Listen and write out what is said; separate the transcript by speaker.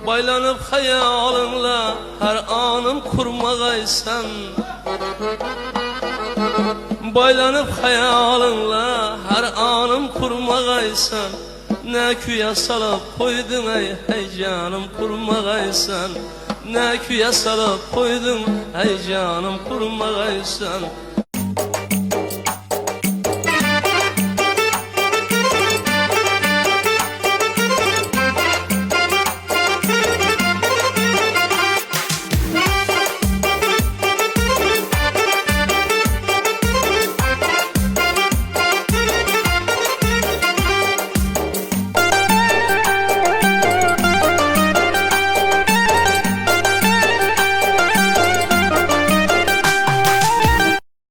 Speaker 1: Baylanıp hayalınla her anım kurmagaysan. Baylanıp hayalınla her anım kurmagaysan. Ne küye salıp koydun ey canım kurmagaysan. Ne küye salıp koydun ey canım kurmagaysan.